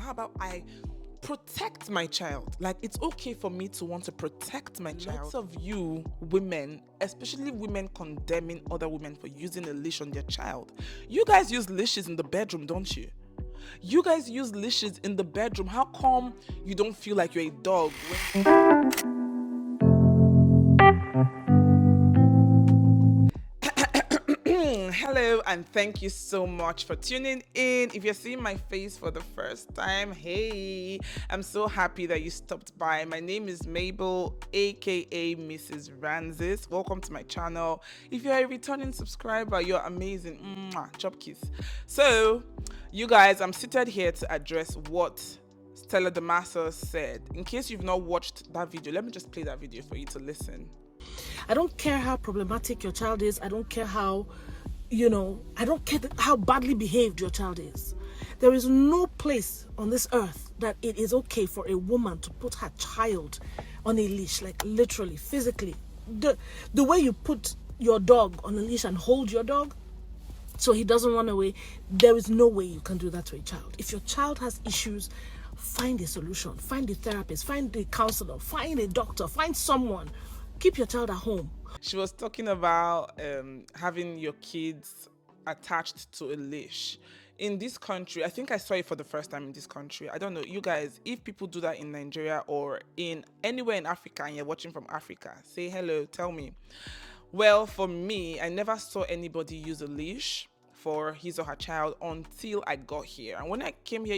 How about I protect my child? Like, it's okay for me to want to protect my child. Lots of you women, especially women condemning other women for using a leash on their child. You guys use leashes in the bedroom, don't you? You guys use leashes in the bedroom. How come you don't feel like you're a dog Hello, and thank you so much for tuning in. If you're seeing my face for the first time, hey, I'm so happy that you stopped by. My name is Mabel, aka Mrs. Ranzis. Welcome to my channel. If you're a returning subscriber, you're amazing. Mwah, chop kiss. So, you guys, I'm seated here to address what Stella Damaso said. In case you've not watched that video, let me just play that video for you to listen. I don't care how problematic your child is. I don't care how, I don't care how badly behaved your child is. There is no place on this earth that it is okay for a woman to put her child on a leash, like literally, physically. The way you put your dog on a leash and hold your dog so he doesn't run away, there is no way you can do that to a child. If your child has issues, find a solution. Find a therapist, find a counselor, find a doctor, find someone. Keep your child at home. She was talking about having your kids attached to a leash. In this country, I think I saw it for the first time in this country. I don't know, you guys, if people do that in Nigeria or in anywhere in Africa and you're watching from Africa, say hello, tell me. Well, for me, I never saw anybody use a leash for his or her child until I got here. And when I came here,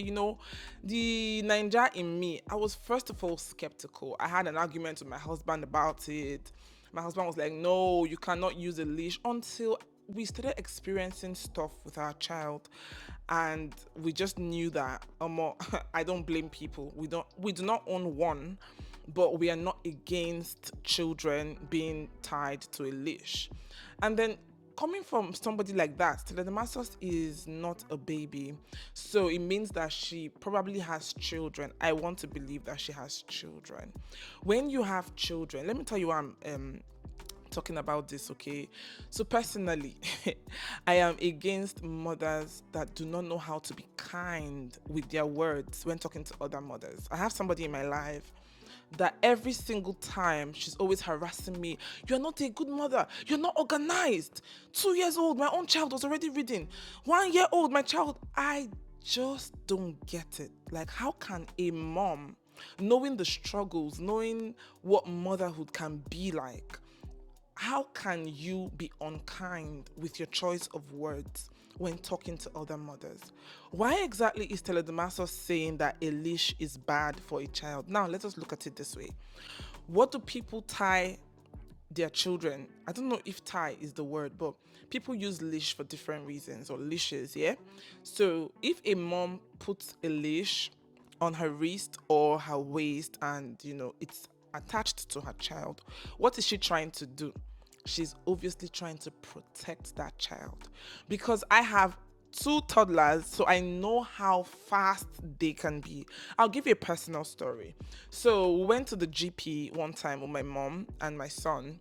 the Ninja in me, I was first of all skeptical. I had an argument with my husband about it. My husband was like, no, you cannot use a leash, until we started experiencing stuff with our child. And we just knew that I don't blame people. We do not own one, but we are not against children being tied to a leash. And then coming from somebody like that, Stella Damasos is not a baby, so it means that she probably has children. I want to believe that she has children. When you have children, let me tell you why I'm talking about this, okay? So personally, I am against mothers that do not know how to be kind with their words when talking to other mothers. I have somebody in my life that every single time she's always harassing me. You're not a good mother. You're not organized. 2 years old, my own child was already reading. 1 year old, my child. I just don't get it. Like, how can a mom, knowing the struggles, knowing what motherhood can be like, how can you be unkind with your choice of words when talking to other mothers? Why exactly is Stella Damaso saying that a leash is bad for a child? Now, let us look at it this way. What do people tie their children? I don't know if tie is the word, but people use leash for different reasons, or leashes, yeah? So if a mom puts a leash on her wrist or her waist and, it's attached to her child, what is she trying to do? She's obviously trying to protect that child. Because I have 2 toddlers, so I know how fast they can be. I'll give you a personal story. So we went to the GP one time with my mom and my son.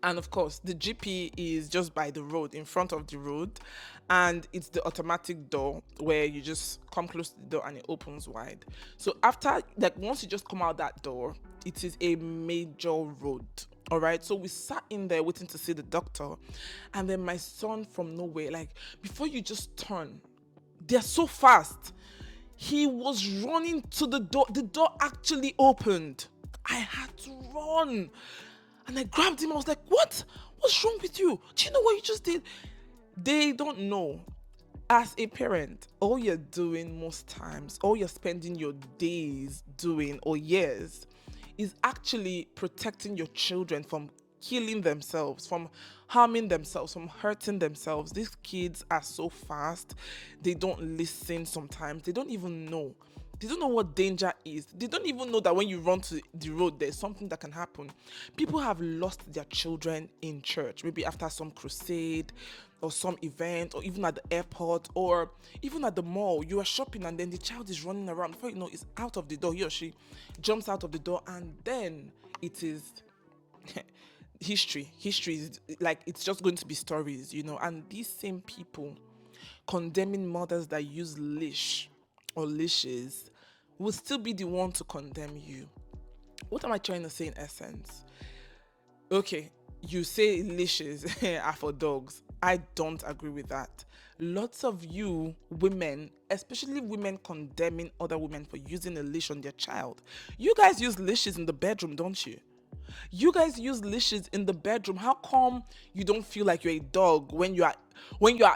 And of course, the GP is just by the road, in front of the road. And it's the automatic door where you just come close to the door and it opens wide. So once you just come out that door, it is a major road. All right, so we sat in there waiting to see the doctor, and then my son, from nowhere, like, before you just turn, they're so fast. He was running to the door. The door actually opened. I had to run, and I grabbed him. I was like, "What? What's wrong with you? Do you know what you just did?" They don't know. As a parent, all you're doing most times, all you're spending your days doing, or years, is actually protecting your children from killing themselves, from harming themselves, from hurting themselves. These kids are so fast. They don't listen sometimes. They don't even know. They don't know what danger is. They don't even know that when you run to the road, there's something that can happen. People have lost their children in church, maybe after some crusade or some event, or even at the airport, or even at the mall. You are shopping and then the child is running around. Before you know, it's out of the door. He or she jumps out of the door, and then it is history. History is like, it's just going to be stories, And these same people condemning mothers that use leash or leashes will still be the one to condemn you. What am I trying to say in essence? Okay, you say leashes are for dogs. I don't agree with that. Lots of you women, especially women condemning other women for using a leash on their child. You guys use leashes in the bedroom, don't you? You guys use leashes in the bedroom. How come you don't feel like you're a dog when you are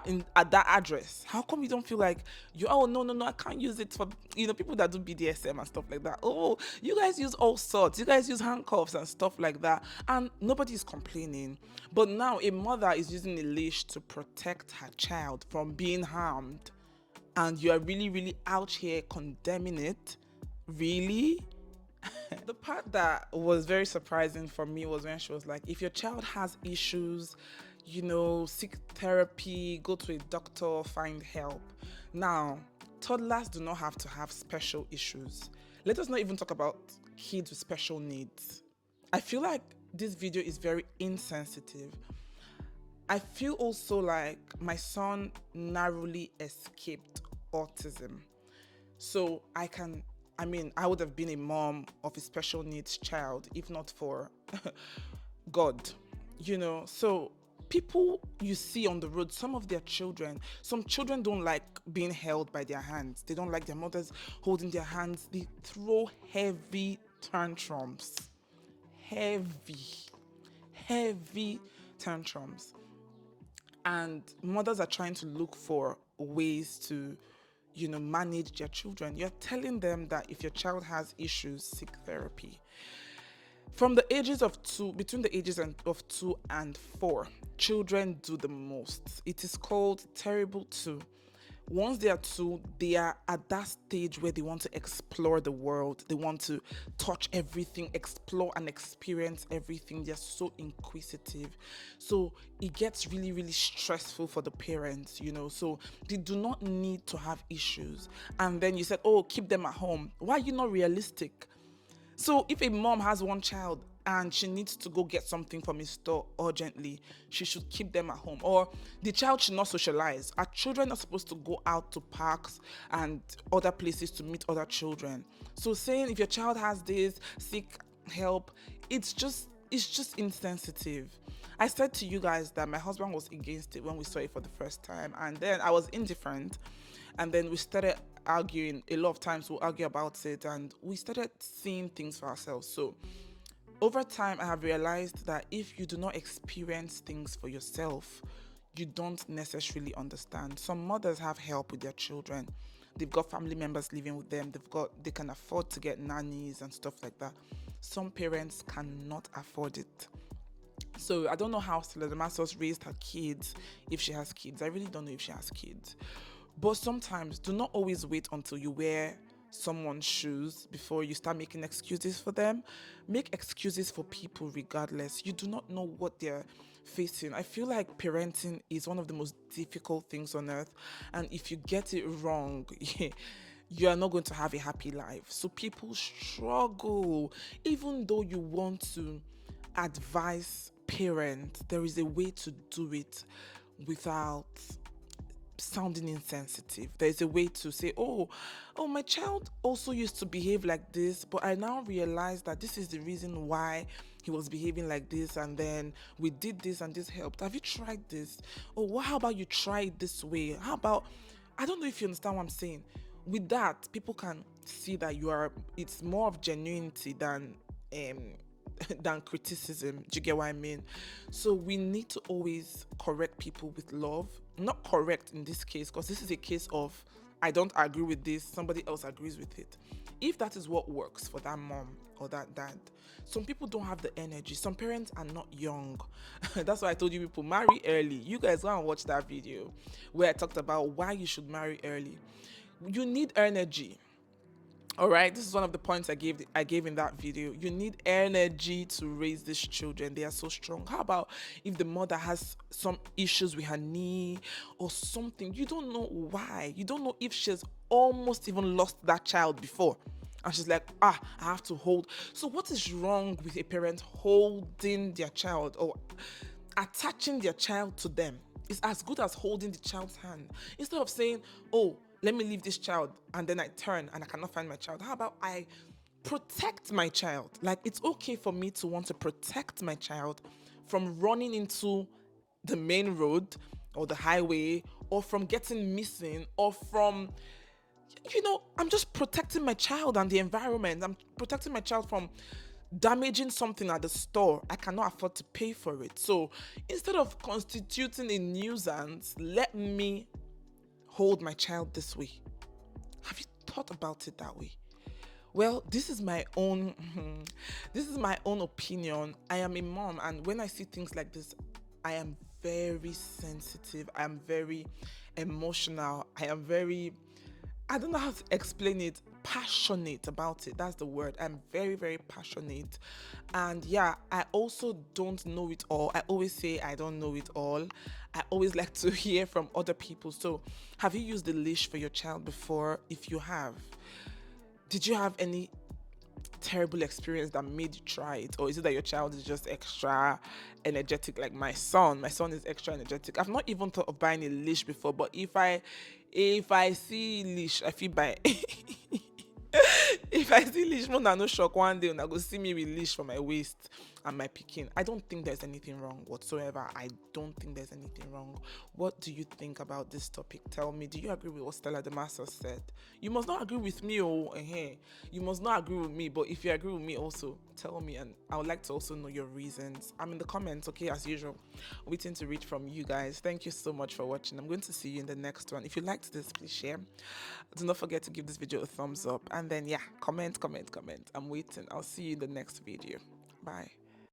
in at that address? How come you don't feel like you, oh no, I can't use it for, people that do BDSM and stuff like that. Oh, you guys use all sorts. You guys use handcuffs and stuff like that, and nobody's complaining. But now a mother is using a leash to protect her child from being harmed, and you are really out here condemning it. Really? The part that was very surprising for me was when she was like, if your child has issues, seek therapy, go to a doctor, find help. Now, toddlers do not have to have special issues. Let us not even talk about kids with special needs. I feel like this video is very insensitive. I feel also like my son narrowly escaped autism. So I would have been a mom of a special needs child if not for God, So people you see on the road, some children don't like being held by their hands. They don't like their mothers holding their hands. They throw heavy tantrums. Heavy tantrums. And mothers are trying to look for ways to manage their children. You're telling them that if your child has issues, seek therapy. From the ages of between the ages of 2 and 4, children do the most. It is called terrible 2. Once they are 2, they are at that stage where they want to explore the world. They want to touch everything, explore and experience everything. They're so inquisitive. So it gets really stressful for the parents, So they do not need to have issues. And then you said, oh, keep them at home. Why are you not realistic? So if a mom has one child and she needs to go get something from a store urgently, she should keep them at home. Or the child should not socialize. Our children are supposed to go out to parks and other places to meet other children. So saying if your child has this, seek help, it's just insensitive. I said to you guys that my husband was against it when we saw it for the first time, and then I was indifferent, and then we started arguing. A lot of times we'll argue about it, and we started seeing things for ourselves. So over time, I have realized that if you do not experience things for yourself, you don't necessarily understand. Some mothers have help with their children. They've got family members living with them. They can afford to get nannies and stuff like that. Some parents cannot afford it. So I don't know how Stella Damasus raised her kids, if she has kids. I really don't know if she has kids. But sometimes do not always wait until you wear someone's shoes before you start making excuses for them. Make excuses for people regardless. You do not know what they're facing. I feel like parenting is one of the most difficult things on earth, and if you get it wrong, you are not going to have a happy life. So people struggle. Even though you want to advise parents, there is a way to do it without sounding insensitive. There's a way to say, oh, my child also used to behave like this, but I now realize that this is the reason why he was behaving like this, and then we did this and this helped. Have you tried this? Oh, how about you try it this way? How about, I don't know if you understand what I'm saying. With that, people can see that it's more of genuinity than criticism. Do you get what I mean? So we need to always correct people with love. Not correct in this case, because this is a case of I don't agree with this, somebody else agrees with it. If that is what works for that mom or that dad, some people don't have the energy. Some parents are not young. That's why I told you people marry early. You guys go and watch that video where I talked about why you should marry early. You need energy. All right, this is one of the points I gave in that video. You need energy to raise these children. They are so strong. How about if the mother has some issues with her knee or something? You don't know why. You don't know if she's almost even lost that child before. And she's like, I have to hold. So what is wrong with a parent holding their child or attaching their child to them? It's as good as holding the child's hand. Instead of saying, oh, let me leave this child, and then I turn and I cannot find my child. How about I protect my child? Like, it's okay for me to want to protect my child from running into the main road or the highway, or from getting missing, or from, I'm just protecting my child and the environment. I'm protecting my child from damaging something at the store. I cannot afford to pay for it. So instead of constituting a nuisance, let me hold my child this way. Have you thought about it that way? Well, this is my own this is my own opinion. I am a mom, and when I see things like this, I am very sensitive. I am very emotional. I don't know how to explain it, passionate about it. That's the word. I'm very, very passionate. And yeah, I also don't know it all. I always say I don't know it all. I always like to hear from other people. So, have you used the leash for your child before? If you have, did you have any terrible experience that made you try it? Or is it that your child is just extra energetic, like my son? My son is extra energetic. I've not even thought of buying a leash before, but if I see leash, I feel buy. If I see leash, more than no shock one day, and I go see me with leash for my waist and my picking. I don't think there's anything wrong whatsoever. I don't think there's anything wrong. What do you think about this topic? Tell me, do you agree with what Stella the Master said? You must not agree with me, you must not agree with me, but if you agree with me also, tell me, and I would like to also know your reasons. I'm in the comments, okay, as usual, waiting to read from you guys. Thank you so much for watching. I'm going to see you in the next one. If you liked this, please share. Do not forget to give this video a thumbs up, and then yeah, comment. I'm waiting. I'll see you in the next video. Bye.